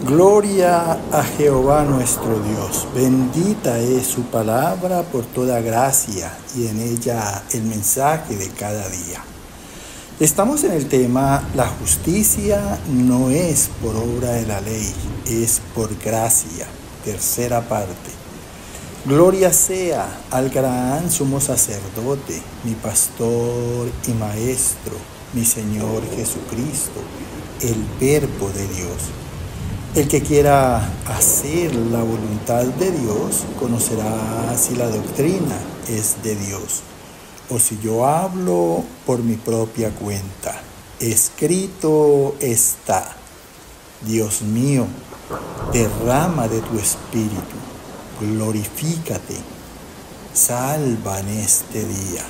Gloria a Jehová nuestro Dios. Bendita es su palabra por toda gracia y en ella el mensaje de cada día. Estamos en el tema: la justicia no es por obra de la ley, es por gracia. Tercera parte. Gloria sea al gran sumo sacerdote, mi pastor y maestro, mi Señor Jesucristo, el Verbo de Dios. El que quiera hacer la voluntad de Dios conocerá si la doctrina es de Dios o si yo hablo por mi propia cuenta. Escrito está: Dios mío, derrama de tu espíritu, glorifícate, salva en este día.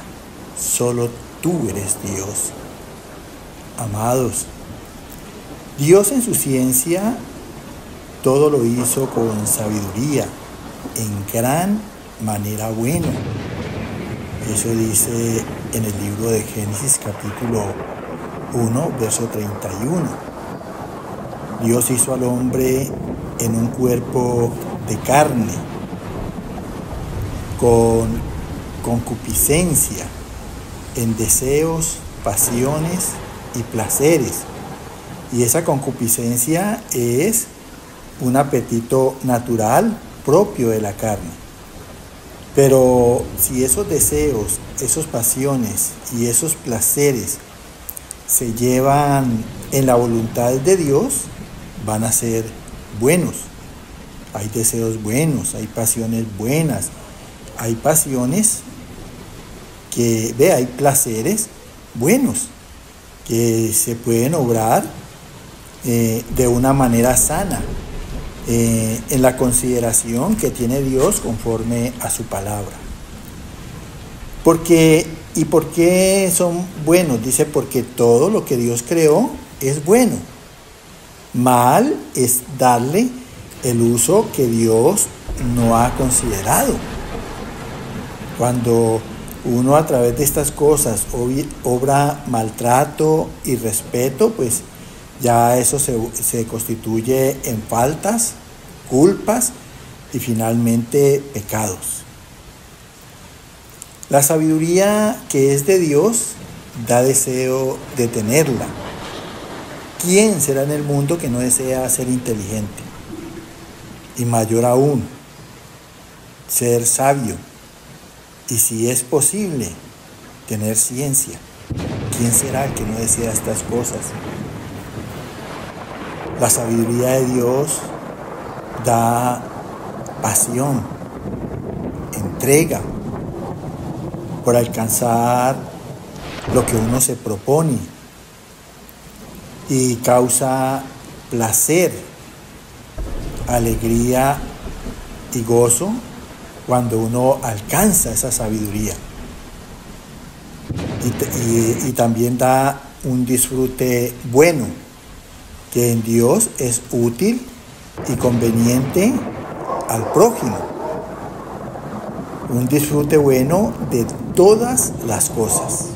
Solo tú eres Dios. Amados, Dios en su ciencia todo lo hizo con sabiduría, en gran manera bueno. Eso dice en el libro de Génesis capítulo 1, verso 31. Dios hizo al hombre en un cuerpo de carne, con concupiscencia, en deseos, pasiones y placeres. Y esa concupiscencia es un apetito natural propio de la carne. Pero si esos deseos, esas pasiones y esos placeres se llevan en la voluntad de Dios, van a ser buenos. Hay deseos buenos, hay pasiones buenas, hay pasiones hay placeres buenos que se pueden obrar de una manera sana, en la consideración que tiene Dios conforme a su palabra. ¿Por qué son buenos? Dice, porque todo lo que Dios creó es bueno. Mal es darle el uso que Dios no ha considerado. Cuando uno a través de estas cosas obra maltrato y respeto, pues ya eso se constituye en faltas, culpas y finalmente pecados. La sabiduría que es de Dios da deseo de tenerla. ¿Quién será en el mundo que no desea ser inteligente? Y mayor aún, ser sabio. Y si es posible, tener ciencia. ¿Quién será el que no desea estas cosas? La sabiduría de Dios da pasión, entrega por alcanzar lo que uno se propone y causa placer, alegría y gozo cuando uno alcanza esa sabiduría. Y también da un disfrute bueno, que en Dios es útil y conveniente al prójimo. Un disfrute bueno de todas las cosas.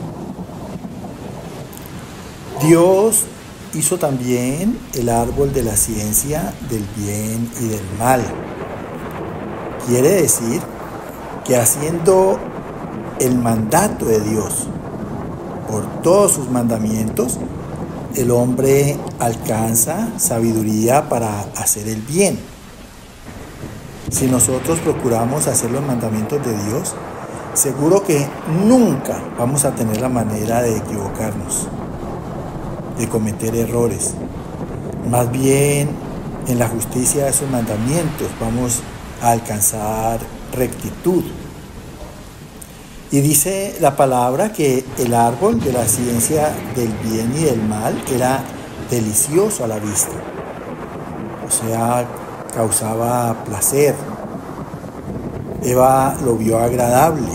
Dios hizo también el árbol de la ciencia del bien y del mal. Quiere decir que haciendo el mandato de Dios por todos sus mandamientos, el hombre alcanza sabiduría para hacer el bien. Si nosotros procuramos hacer los mandamientos de Dios, seguro que nunca vamos a tener la manera de equivocarnos, de cometer errores. Más bien, en la justicia de esos mandamientos vamos a alcanzar rectitud. Y dice la palabra que el árbol de la ciencia del bien y del mal era delicioso a la vista. O sea, causaba placer. Eva lo vio agradable,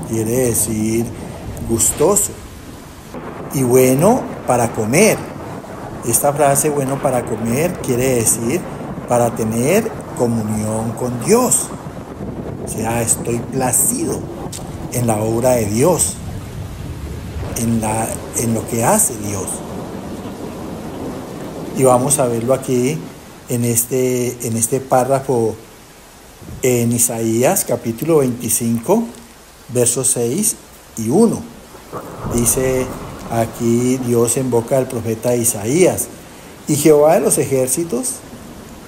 quiere decir gustoso. Y bueno para comer. Esta frase, bueno para comer, quiere decir para tener comunión con Dios. O sea, estoy placido en la obra de Dios, en lo que hace Dios. Y vamos a verlo aquí en este párrafo en Isaías capítulo 25, versos 6 y 1. Dice aquí Dios en boca del profeta Isaías: y Jehová de los ejércitos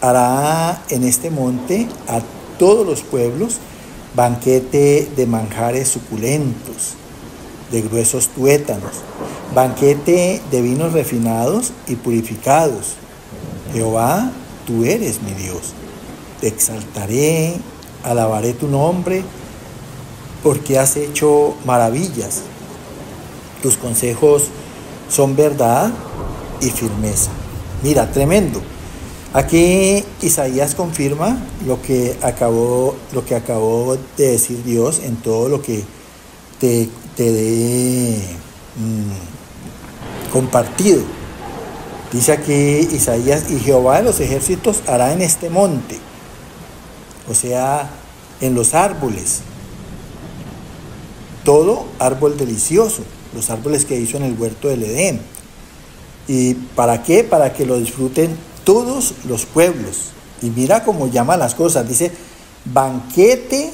hará en este monte a todos los pueblos banquete de manjares suculentos, de gruesos tuétanos, banquete de vinos refinados y purificados. Jehová, tú eres mi Dios. Te exaltaré, alabaré tu nombre, porque has hecho maravillas. Tus consejos son verdad y firmeza. Mira, tremendo. Aquí Isaías confirma lo que acabó de decir Dios en todo lo que te he compartido. Dice aquí Isaías: y Jehová de los ejércitos hará en este monte, o sea, en los árboles, todo árbol delicioso, los árboles que hizo en el huerto del Edén. ¿Y para qué? Para que lo disfruten todos los pueblos. Y mira cómo llama las cosas, dice banquete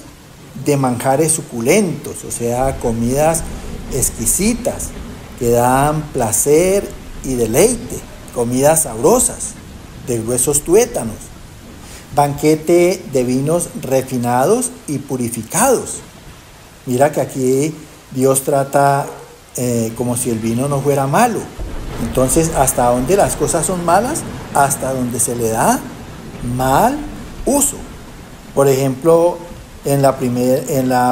de manjares suculentos, o sea, comidas exquisitas que dan placer y deleite, comidas sabrosas de gruesos tuétanos, banquete de vinos refinados y purificados. Mira que aquí Dios trata como si el vino no fuera malo. Entonces, ¿hasta dónde las cosas son malas? Hasta donde se le da mal uso. Por ejemplo, en la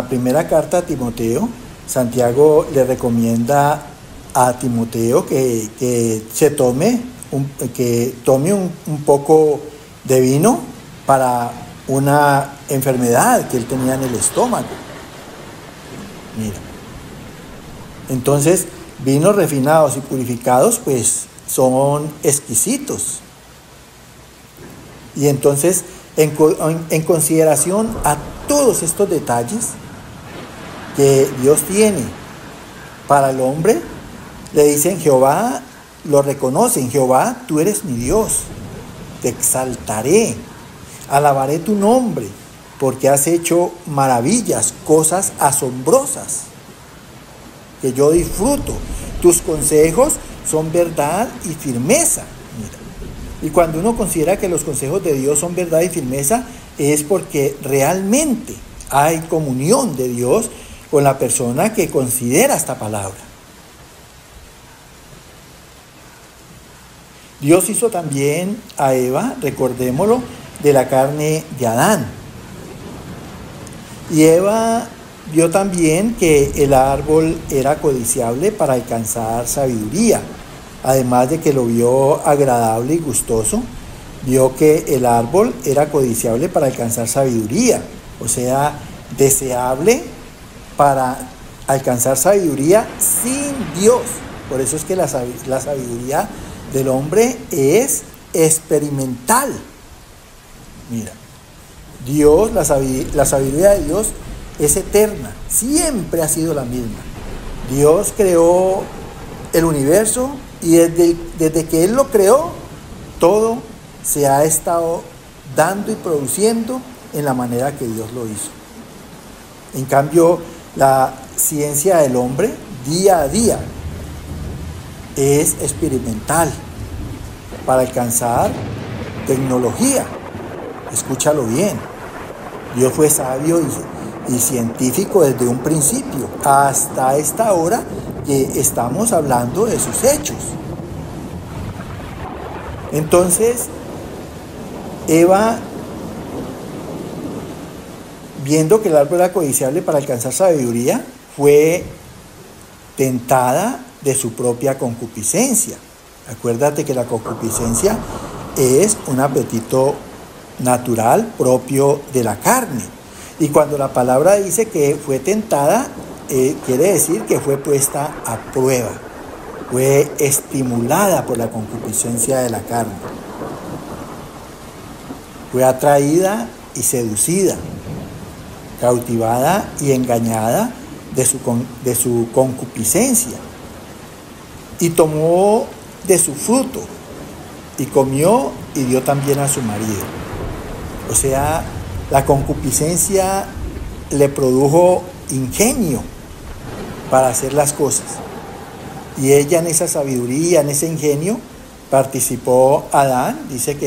primera carta a Timoteo, Santiago le recomienda a Timoteo que tome un poco de vino para una enfermedad que él tenía en el estómago. Mira. Entonces, vinos refinados y purificados, pues, son exquisitos. Y entonces, en consideración a todos estos detalles que Dios tiene para el hombre, le dicen: Jehová, lo reconocen: Jehová, tú eres mi Dios, te exaltaré, alabaré tu nombre, porque has hecho maravillas, cosas asombrosas que yo disfruto. Tus consejos son verdad y firmeza. Mira. Y cuando uno considera que los consejos de Dios son verdad y firmeza, es porque realmente hay comunión de Dios con la persona que considera esta palabra. Dios hizo también a Eva, recordémoslo, de la carne de Adán. Y Eva vio también que el árbol era codiciable para alcanzar sabiduría. Además de que lo vio agradable y gustoso, vio que el árbol era codiciable para alcanzar sabiduría, o sea, deseable para alcanzar sabiduría sin Dios. Por eso es que la sabiduría del hombre es experimental. Mira, Dios, la sabiduría de Dios es eterna, siempre ha sido la misma. Dios creó el universo y desde que Él lo creó, todo se ha estado dando y produciendo en la manera que Dios lo hizo. En cambio, la ciencia del hombre, día a día, es experimental para alcanzar tecnología. Escúchalo bien. Dios fue sabio y científico desde un principio hasta esta hora que estamos hablando de sus hechos. Entonces, Eva, viendo que el árbol era codiciable para alcanzar sabiduría, fue tentada de su propia concupiscencia. Acuérdate que la concupiscencia es un apetito natural propio de la carne. Y cuando la palabra dice que fue tentada, quiere decir que fue puesta a prueba, fue estimulada por la concupiscencia de la carne, fue atraída y seducida, cautivada y engañada de su concupiscencia, y tomó de su fruto, y comió y dio también a su marido. O sea, la concupiscencia le produjo ingenio para hacer las cosas. Y ella en esa sabiduría, en ese ingenio, participó Adán, dice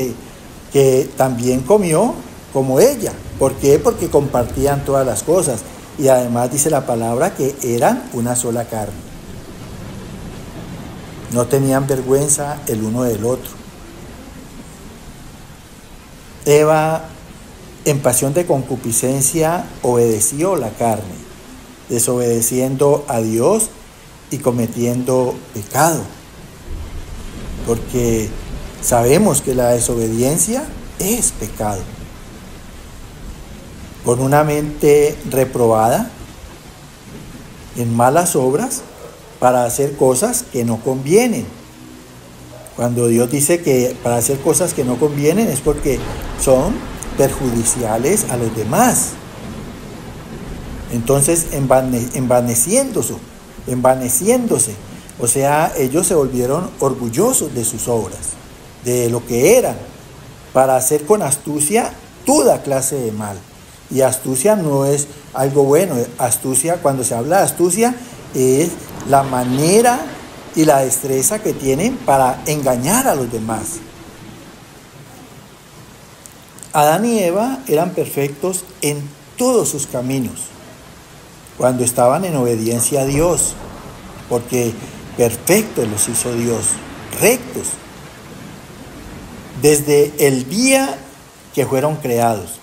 que también comió como ella. ¿Por qué? Porque compartían todas las cosas. Y además dice la palabra que eran una sola carne. No tenían vergüenza el uno del otro. Eva, en pasión de concupiscencia, obedeció la carne, desobedeciendo a Dios y cometiendo pecado. Porque sabemos que la desobediencia es pecado. Con una mente reprobada en malas obras para hacer cosas que no convienen. Cuando Dios dice que para hacer cosas que no convienen es porque son perjudiciales a los demás. Entonces envaneciéndose. O sea, ellos se volvieron orgullosos de sus obras, de lo que eran, para hacer con astucia toda clase de mal. Y astucia no es algo bueno. Astucia, cuando se habla de astucia, es la manera y la destreza que tienen para engañar a los demás. Adán y Eva eran perfectos en todos sus caminos, cuando estaban en obediencia a Dios, porque perfectos los hizo Dios, rectos, desde el día que fueron creados,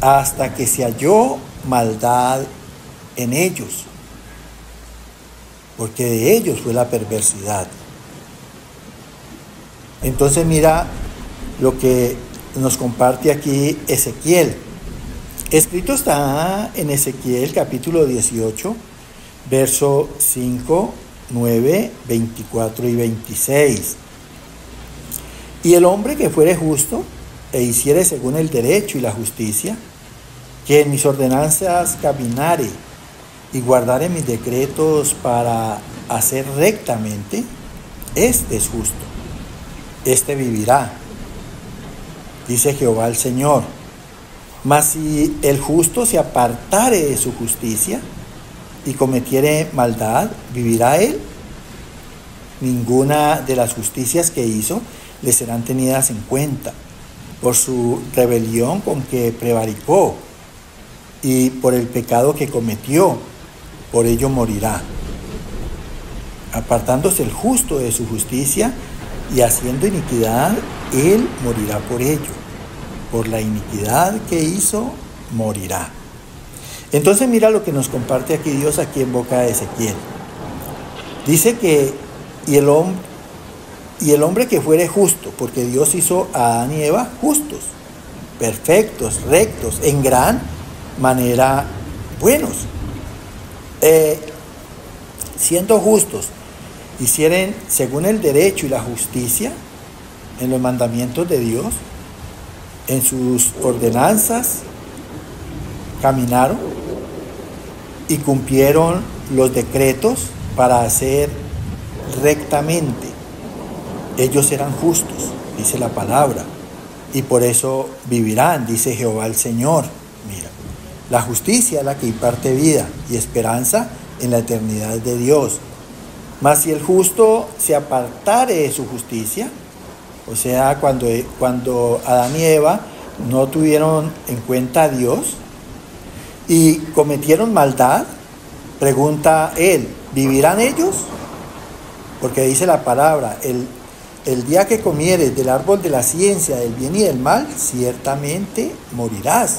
hasta que se halló maldad en ellos, porque de ellos fue la perversidad. Entonces mira lo que nos comparte aquí Ezequiel. Escrito está en Ezequiel capítulo 18, verso 5, 9, 24 y 26. Y el hombre que fuere justo e hiciere según el derecho y la justicia, que en mis ordenanzas caminare y guardare mis decretos para hacer rectamente, este es justo, este vivirá, dice Jehová el Señor. Mas si el justo se apartare de su justicia y cometiere maldad, ¿vivirá él? Ninguna de las justicias que hizo le serán tenidas en cuenta por su rebelión con que prevaricó y por el pecado que cometió, por ello morirá. Apartándose el justo de su justicia y haciendo iniquidad, él morirá por ello. Por la iniquidad que hizo, morirá. Entonces mira lo que nos comparte aquí Dios aquí en boca de Ezequiel. Dice que y el hombre que fuere justo, porque Dios hizo a Adán y Eva justos, perfectos, rectos, en gran manera buenos. Siendo justos, hicieren según el derecho y la justicia en los mandamientos de Dios, en sus ordenanzas caminaron y cumplieron los decretos para hacer rectamente. Ellos eran justos, dice la palabra, y por eso vivirán, dice Jehová el Señor. Mira, la justicia es la que imparte vida y esperanza en la eternidad de Dios. Mas si el justo se apartare de su justicia, o sea, cuando Adán y Eva no tuvieron en cuenta a Dios y cometieron maldad, pregunta él, ¿vivirán ellos? Porque dice la palabra, el día que comieres del árbol de la ciencia del bien y del mal, ciertamente morirás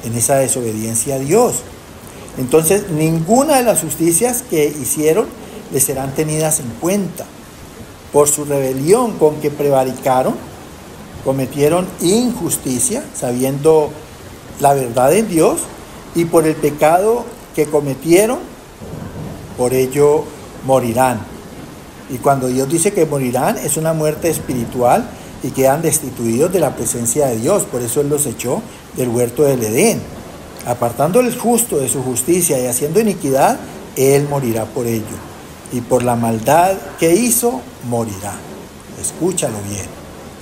en esa desobediencia a Dios. Entonces, ninguna de las justicias que hicieron les serán tenidas en cuenta. Por su rebelión con que prevaricaron, cometieron injusticia, sabiendo la verdad en Dios, y por el pecado que cometieron, por ello morirán. Y cuando Dios dice que morirán, es una muerte espiritual y quedan destituidos de la presencia de Dios. Por eso Él los echó del huerto del Edén. Apartando el justo de su justicia y haciendo iniquidad, Él morirá por ello. Y por la maldad que hizo, morirá. escúchalo bien.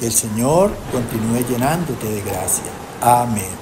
El Señor continúe llenándote de gracia. Amén.